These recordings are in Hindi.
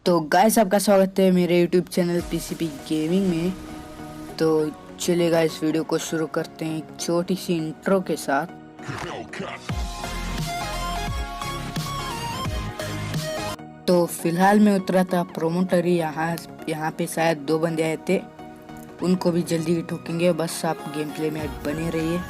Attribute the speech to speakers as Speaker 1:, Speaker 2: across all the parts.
Speaker 1: तो गाइस, आपका स्वागत है मेरे YouTube चैनल पीसीपी गेमिंग में। तो चलिए गाइस, वीडियो को शुरू करते हैं एक छोटी सी इंट्रो के साथ। तो फिलहाल मैं उतरा था प्रोमोटर ही। यहाँ पे शायद 2 बंदे आए थे, उनको भी जल्दी ठोकेंगे। बस आप गेम प्ले में बने रहिए।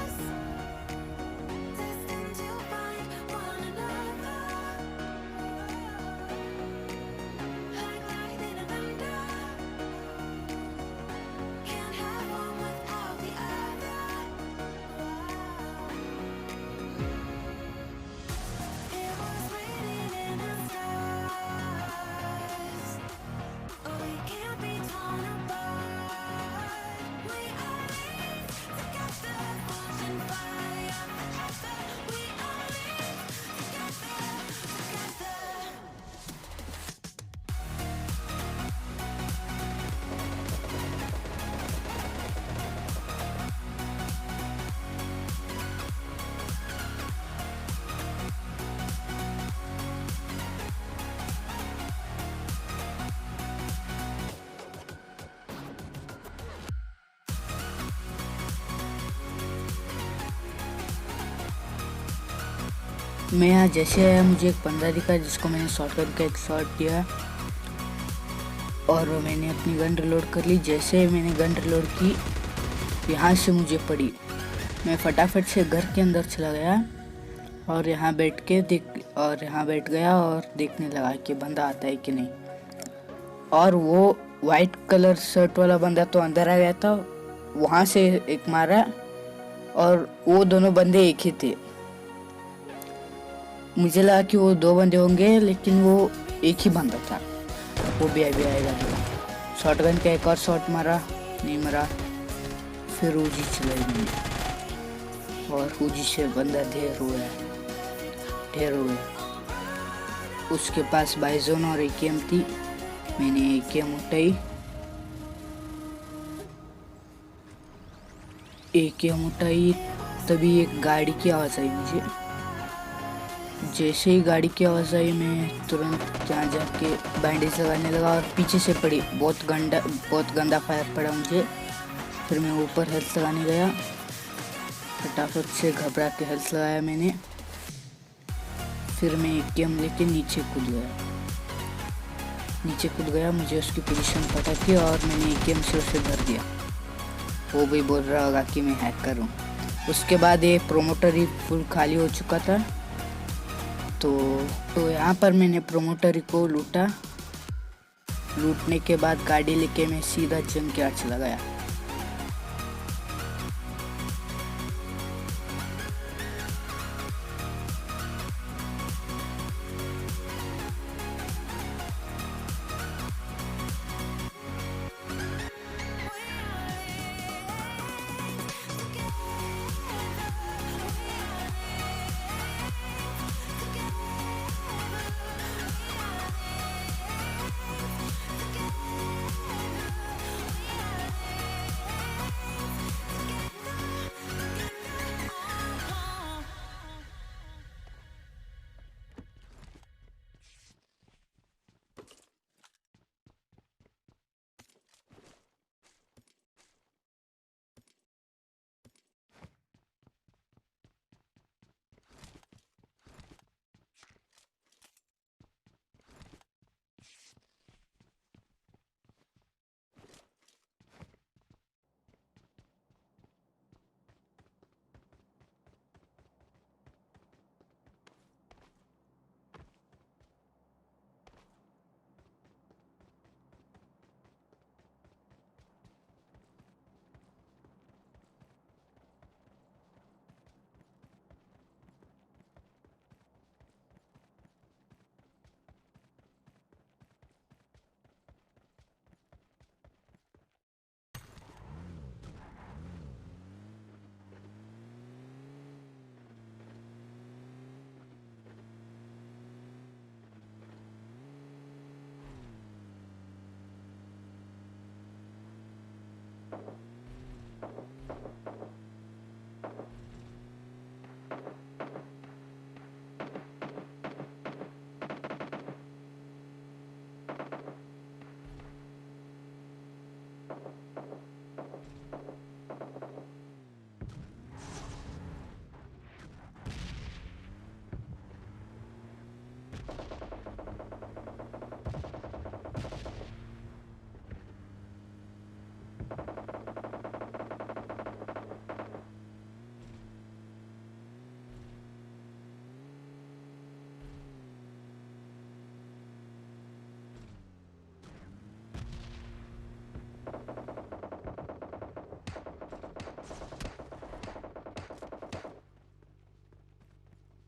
Speaker 1: मैं यहाँ जैसे आया, मुझे एक बंदा दिखा जिसको मैंने शॉटगन का एक शॉट दिया और मैंने अपनी गन रिलोड कर ली। जैसे मैंने गन रिलोड की, यहाँ से मुझे पड़ी। मैं फटाफट से घर के अंदर चला गया और यहाँ बैठ गया और देखने लगा कि बंदा आता है कि नहीं। और वो वाइट कलर शर्ट वाला बंदा तो अंदर आ गया था, वहाँ से एक मारा और वो दोनों बंदे एक ही थे। मुझे लगा कि वो 2 बंदे होंगे, लेकिन वो एक ही बंदा था। वो भी आएगा। शॉटगन का एक और शॉट मारा, नहीं मरा। फिर उजी चलाई मैंने और उजी से बंदा ढेर हुआ। उसके पास बाइजोन और एकेएम थी। मैंने एकेएम उठाई। तभी एक गाड़ी की आवाज़ आई मुझे। जैसे ही गाड़ी की आवाज़ आई, मैं तुरंत जहाँ जाके बैंडेज लगाने लगा और पीछे से पड़ी। बहुत गंदा फायर पड़ा मुझे। फिर मैं ऊपर हेल्थ लगाने गया, फटाफट से घबरा के हेल्थ लगाया मैंने। फिर मैं एकेएम लेके नीचे कूद गया। मुझे उसकी पोजीशन पता थी और मैंने एकेएम से उसे भर दिया। वो भी बोल रहा होगा कि मैं हैकर हूँ। उसके बाद ये प्रोमोटर ही फुल खाली हो चुका था। तो यहाँ पर मैंने प्रोमोटर को लूटने के बाद गाड़ी लेके मैं सीधा जंकयार्ड चला गया।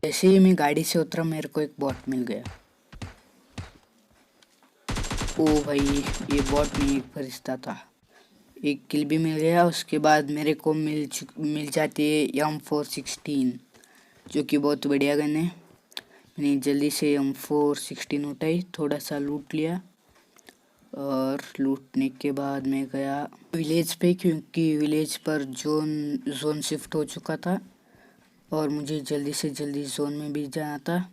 Speaker 1: जैसे ही मैं गाड़ी से उतरा मेरे को एक बॉट मिल गया। ओ भाई, ये बॉट नहीं, एक फरिश्ता था। एक किल भी मिल गया। उसके बाद मेरे को मिल जाती है M416, जो कि बहुत बढ़िया गन है। मैंने जल्दी से M416 उठाई, थोड़ा सा लूट लिया और लूटने के बाद मैं गया विलेज पे, क्योंकि विलेज पर जोन शिफ्ट हो चुका था और मुझे जल्दी से जल्दी जोन में भी जाना था।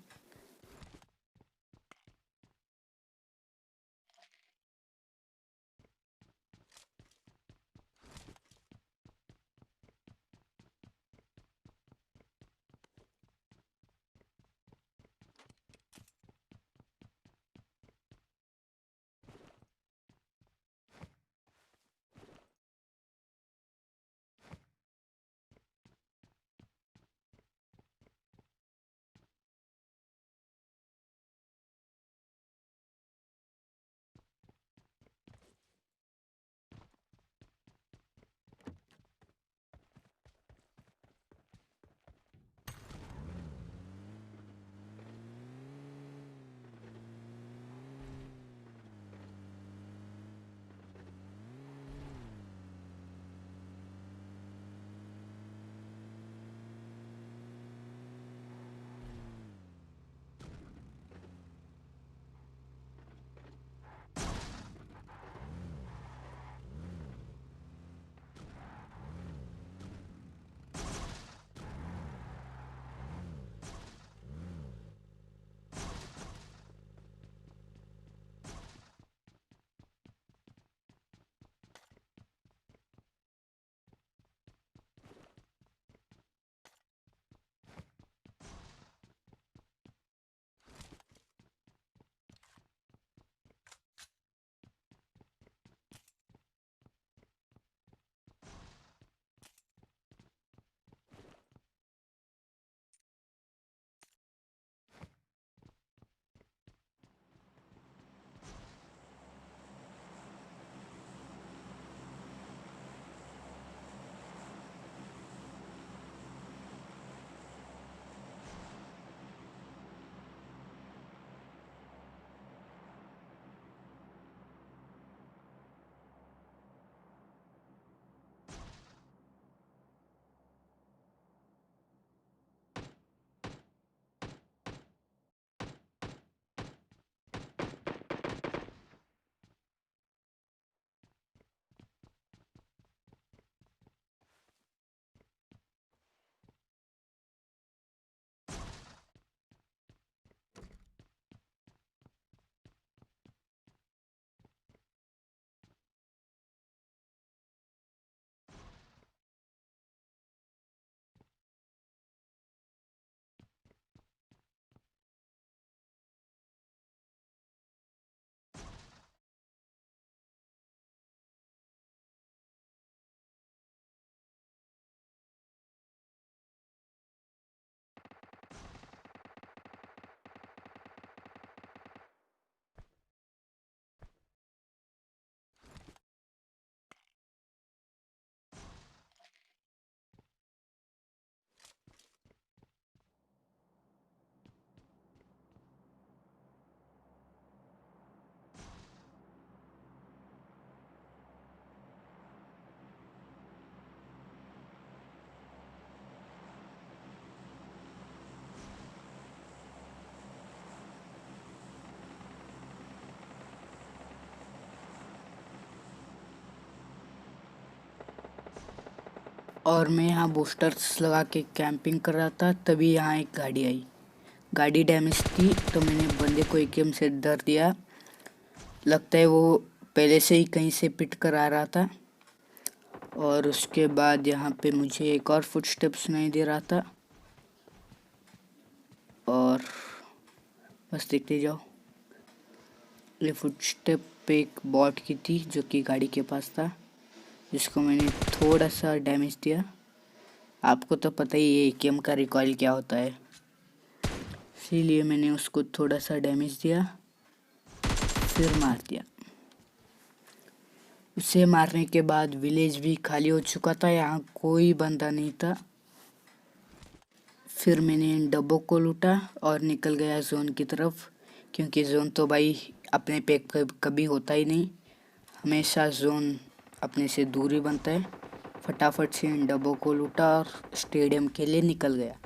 Speaker 1: और मैं यहाँ बूस्टर्स लगा के कैंपिंग कर रहा था, तभी यहाँ एक गाड़ी आई। गाड़ी डैमेज थी तो मैंने बंदे को एकदम से डर दिया। लगता है वो पहले से ही कहीं से पिट कर आ रहा था। और उसके बाद यहाँ पे मुझे एक और फुटस्टेप सुनाई दे रहा था, और बस देखते जाओ। ये फुटस्टेप पे एक बॉट की थी जो कि गाड़ी के पास था, जिसको मैंने थोड़ा सा डैमेज दिया। आपको तो पता ही है एकेएम का रिकॉइल क्या होता है, इसीलिए मैंने उसको थोड़ा सा डैमेज दिया, फिर मार दिया। उसे मारने के बाद विलेज भी खाली हो चुका था, यहाँ कोई बंदा नहीं था। फिर मैंने इन डब्बों को लूटा और निकल गया जोन की तरफ, क्योंकि जोन तो भाई अपने पे कभी होता ही नहीं, हमेशा जोन अपने से दूर ही बनता है। फटाफट से इन डब्बों को लूटा और स्टेडियम के लिए निकल गया।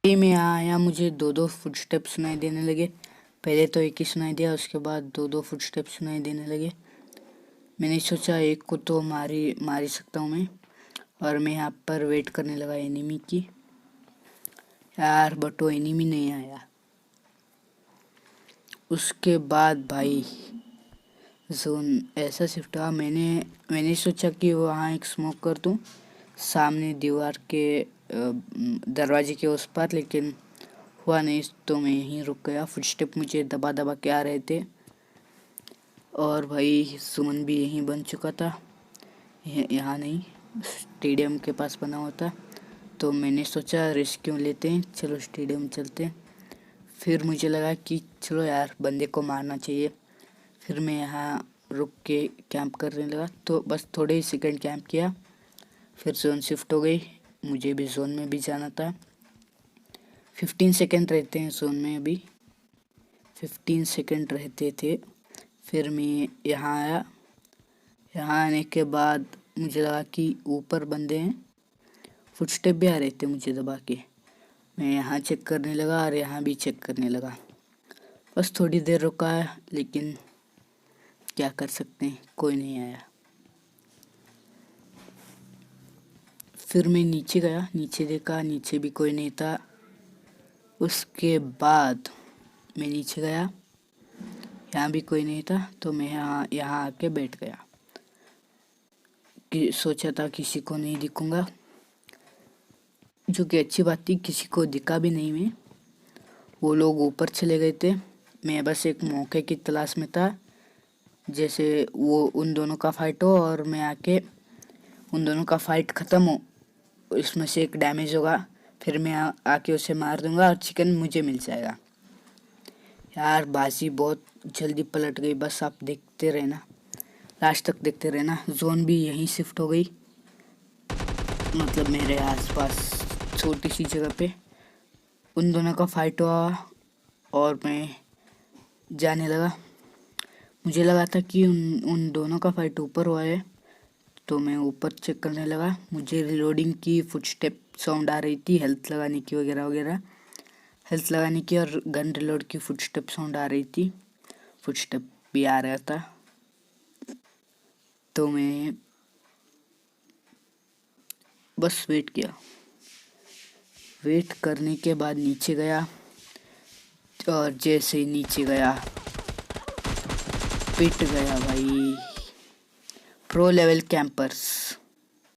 Speaker 1: मैं यहाँ आया, मुझे दो दो फुटस्टेप सुनाई देने लगे। पहले तो एक ही सुनाई दिया, उसके बाद दो दो फुटस्टेप सुनाई देने लगे। मैंने सोचा एक को तो मार ही सकता हूँ मैं, और मैं यहाँ पर वेट करने लगा एनिमी की। यार बट वो एनिमी नहीं आया। उसके बाद भाई जोन ऐसा शिफ्ट हुआ, मैंने सोचा कि वहाँ एक स्मोक कर दूँ सामने दीवार के दरवाजे के उस पार, लेकिन हुआ नहीं, तो मैं यहीं रुक गया। फुटस्टेप मुझे दबा दबा के आ रहे थे, और भाई जोन भी यहीं बन चुका था, यहाँ नहीं, स्टेडियम के पास बना होता। तो मैंने सोचा रिस्क क्यों लेते हैं, चलो स्टेडियम चलते हैं। फिर मुझे लगा कि चलो यार बंदे को मारना चाहिए। फिर मैं यहाँ रुक के कैंप करने लगा, तो बस थोड़े ही सेकंड कैंप किया, फिर जोन शिफ्ट हो गई। मुझे भी जोन में भी जाना था। 15 सेकंड रहते हैं जोन में, अभी 15 सेकंड रहते थे। फिर मैं यहाँ आया। यहाँ आने के बाद मुझे लगा कि ऊपर बंदे हैं, फुटस्टेप भी आ रहे थे मुझे दबा के। मैं यहाँ चेक करने लगा और यहाँ भी चेक करने लगा। बस थोड़ी देर रुका है, लेकिन क्या कर सकते हैं, कोई नहीं आया। फिर मैं नीचे गया, नीचे देखा, नीचे भी कोई नहीं था। उसके बाद मैं नीचे गया, यहाँ भी कोई नहीं था, तो मैं यहाँ आके बैठ गया कि सोचा था किसी को नहीं दिखूंगा, जो कि अच्छी बात थी, किसी को दिखा भी नहीं मैं। वो लोग ऊपर चले गए थे, मैं बस एक मौके की तलाश में था, जैसे वो उन दोनों का फाइट हो और मैं आके उन दोनों का फाइट ख़त्म हो, इसमें से एक डैमेज होगा, फिर मैं आके उसे मार दूंगा और चिकन मुझे मिल जाएगा। यार बाजी बहुत जल्दी पलट गई, बस आप देखते रहना, लास्ट तक देखते रहना। जोन भी यहीं शिफ्ट हो गई, मतलब मेरे आसपास छोटी सी जगह पे। उन दोनों का फाइट हुआ और मैं जाने लगा। मुझे लगा था कि उन दोनों का फाइट ऊपर हुआ है, तो मैं ऊपर चेक करने लगा। मुझे रिलोडिंग की फुटस्टेप साउंड आ रही थी, हेल्थ लगाने की वगैरह वगैरह, हेल्थ लगाने की और गन रिलोड की फुटस्टेप साउंड आ रही थी, फुटस्टेप भी आ रहा था। तो मैं बस वेट किया। वेट करने के बाद नीचे गया और जैसे ही नीचे गया पिट गया भाई। Pro level campers.